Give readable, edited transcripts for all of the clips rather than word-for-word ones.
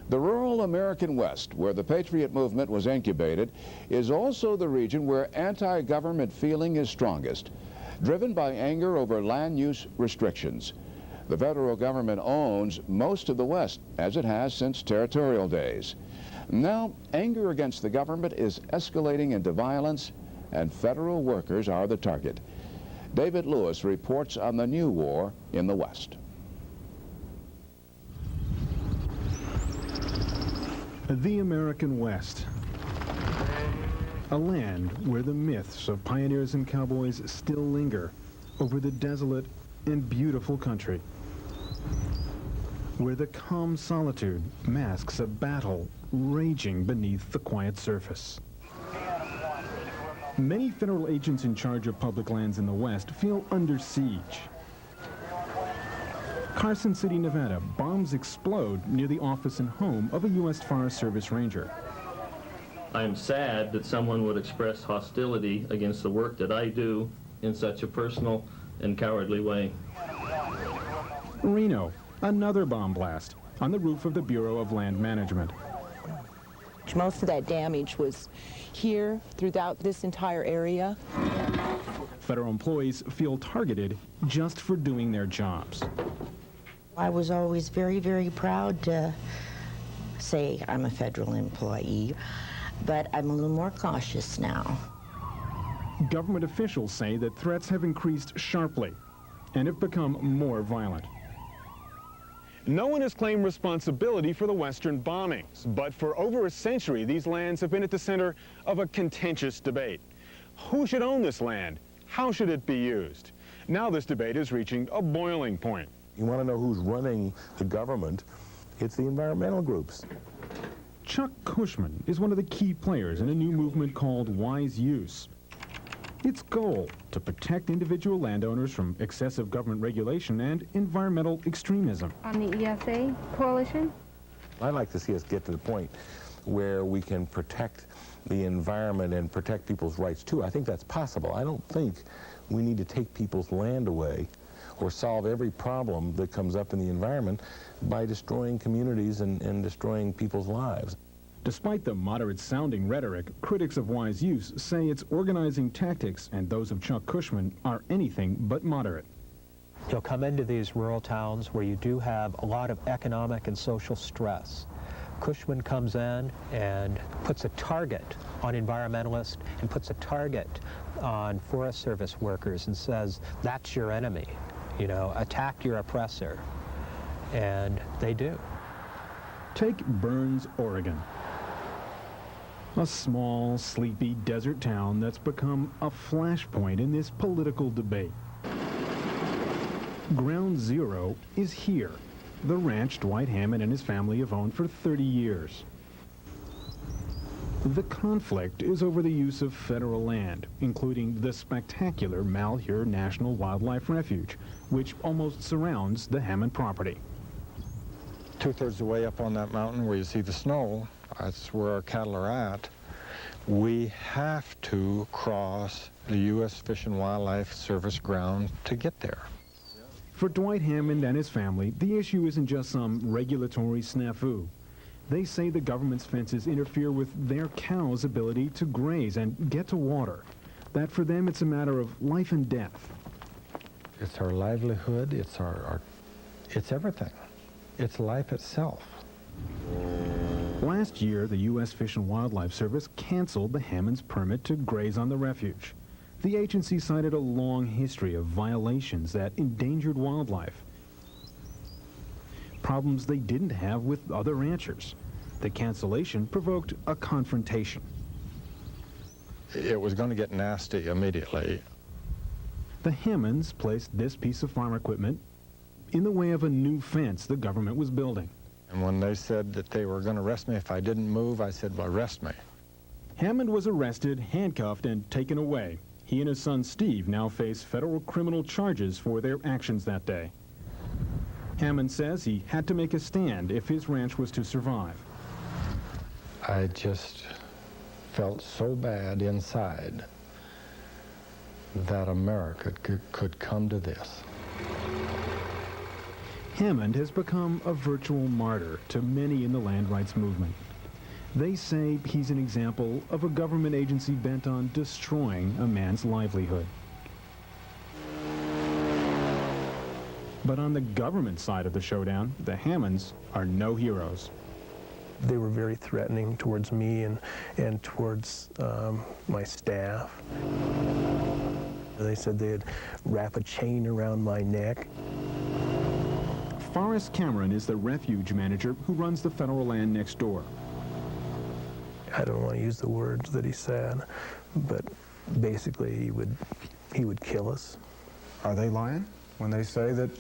The rural American West, where the Patriot movement was incubated, is also the region where anti-government feeling is strongest, driven by anger over land use restrictions. The federal government owns most of the West, as it has since territorial days. Now, anger against the government is escalating into violence, and federal workers are the target. David Lewis reports on the new war in the West. The American West, a land where the myths of pioneers and cowboys still linger over the desolate and beautiful country, where the calm solitude masks a battle raging beneath the quiet surface. Many federal agents in charge of public lands in the West feel under siege. Carson City, Nevada, bombs explode near the office and home of a U.S. Forest Service ranger. I'm sad that someone would express hostility against the work that I do in such a personal and cowardly way. Reno, another bomb blast on the roof of the Bureau of Land Management. Most of that damage was here throughout this entire area. Federal employees feel targeted just for doing their jobs. I was always very, very proud to say I'm a federal employee, but I'm a little more cautious now. Government officials say that threats have increased sharply and have become more violent. No one has claimed responsibility for the Western bombings, but for over a century, these lands have been at the center of a contentious debate. Who should own this land? How should it be used? Now this debate is reaching a boiling point. You want to know who's running the government? It's the environmental groups. Chuck Cushman is one of the key players in a new movement called Wise Use. Its goal, to protect individual landowners from excessive government regulation and environmental extremism. On the ESA coalition? I'd like to see us get to the point where we can protect the environment and protect people's rights too. I think that's possible. I don't think we need to take people's land away or solve every problem that comes up in the environment by destroying communities and destroying people's lives. Despite the moderate-sounding rhetoric, critics of Wise Use say its organizing tactics and those of Chuck Cushman are anything but moderate. You'll come into these rural towns where you do have a lot of economic and social stress. Cushman comes in and puts a target on environmentalists and puts a target on Forest Service workers and says, that's your enemy. You know, attack your oppressor. And they do. Take Burns, Oregon. A small, sleepy desert town that's become a flashpoint in this political debate. Ground zero is here, the ranch Dwight Hammond and his family have owned for 30 years. The conflict is over the use of federal land, including the spectacular Malheur National Wildlife Refuge, which almost surrounds the Hammond property. Two-thirds of the way up on that mountain where you see the snow, that's where our cattle are at. We have to cross the U.S. Fish and Wildlife Service ground to get there. For Dwight Hammond and his family, the issue isn't just some regulatory snafu. They say the government's fences interfere with their cows' ability to graze and get to water. That for them, it's a matter of life and death. It's our livelihood, it's it's everything. It's life itself. Last year, the U.S. Fish and Wildlife Service canceled the Hammond's permit to graze on the refuge. The agency cited a long history of violations that endangered wildlife. Problems they didn't have with other ranchers. The cancellation provoked a confrontation. It was going to get nasty immediately. The Hammonds placed this piece of farm equipment in the way of a new fence the government was building. And when they said that they were going to arrest me if I didn't move, I said, well, arrest me. Hammond was arrested, handcuffed, and taken away. He and his son Steve now face federal criminal charges for their actions that day. Hammond says he had to make a stand if his ranch was to survive. I just felt so bad inside that America could come to this. Hammond has become a virtual martyr to many in the land rights movement. They say he's an example of a government agency bent on destroying a man's livelihood. But on the government side of the showdown, the Hammonds are no heroes. They were very threatening towards me and towards my staff. They said they'd wrap a chain around my neck. Forrest Cameron is the refuge manager who runs the federal land next door. I don't want to use the words that he said, but basically he would kill us. Are they lying when they say that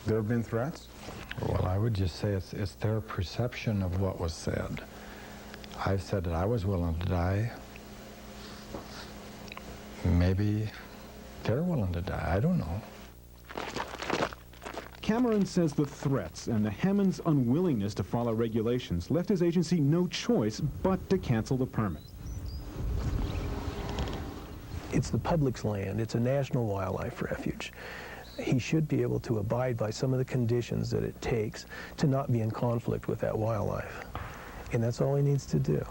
there have been threats? Well, I would just say it's their perception of what was said. I've said that I was willing to die. Maybe they're willing to die. I don't know. Cameron says the threats and the Hammonds' unwillingness to follow regulations left his agency no choice but to cancel the permit. It's the public's land. It's a national wildlife refuge. He should be able to abide by some of the conditions that it takes to not be in conflict with that wildlife. And that's all he needs to do.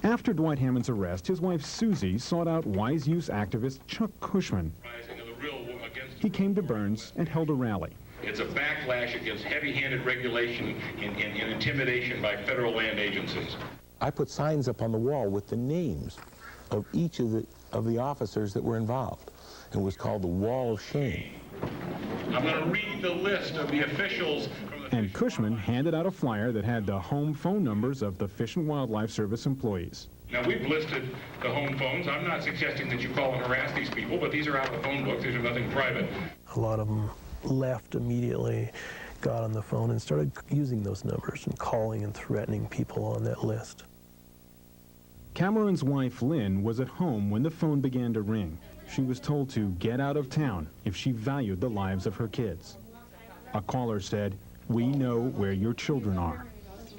After Dwight Hammond's arrest, his wife Susie sought out wise use activist Chuck Cushman. He came to Burns and held a rally. It's a backlash against heavy-handed regulation and intimidation by federal land agencies. I put signs up on the wall with the names of each of the officers that were involved. It was called the Wall of Shame. I'm going to read the list of the officials. And Cushman handed out a flyer that had the home phone numbers of the Fish and Wildlife Service employees. Now, we've listed the home phones. I'm not suggesting that you call and harass these people, but these are out of the phone book. These are nothing private. A lot of them left immediately, got on the phone and started using those numbers and calling and threatening people on that list. Cameron's wife, Lynn, was at home when the phone began to ring. She was told to get out of town if she valued the lives of her kids. A caller said, "We know where your children are."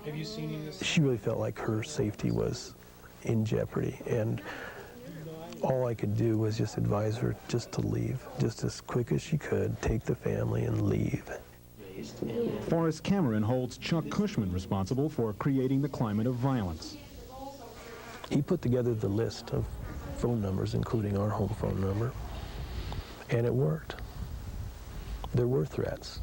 Have you seen this? She really felt like her safety was in jeopardy, and all I could do was just advise her just to leave, just as quick as she could, take the family and leave. Forrest Cameron holds Chuck Cushman responsible for creating the climate of violence. He put together the list of phone numbers, including our home phone number, and it worked. There were threats.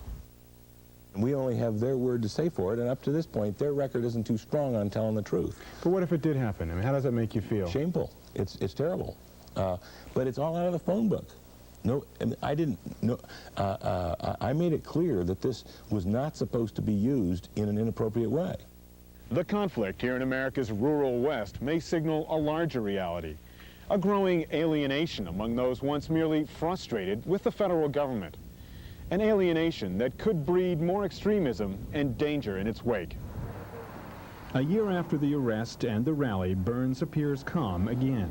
We only have their word to say for it, and up to this point, their record isn't too strong on telling the truth. But what if it did happen? I mean, how does that make you feel? Shameful. It's terrible. But it's all out of the phone book. No, I didn't. No, I made it clear that this was not supposed to be used in an inappropriate way. The conflict here in America's rural West may signal a larger reality, a growing alienation among those once merely frustrated with the federal government. An alienation that could breed more extremism and danger in its wake. A year after the arrest and the rally, Burns appears calm again,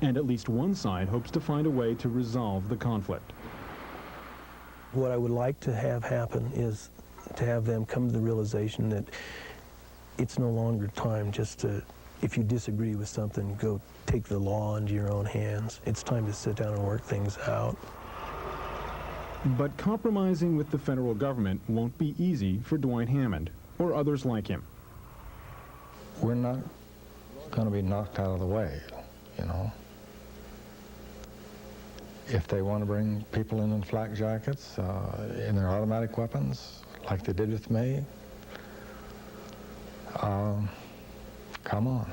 and at least one side hopes to find a way to resolve the conflict. What I would like to have happen is to have them come to the realization that it's no longer time just to, if you disagree with something, go take the law into your own hands. It's time to sit down and work things out. But compromising with the federal government won't be easy for Dwight Hammond or others like him. We're not going to be knocked out of the way, you know. If they want to bring people in flak jackets, in their automatic weapons, like they did with me, come on.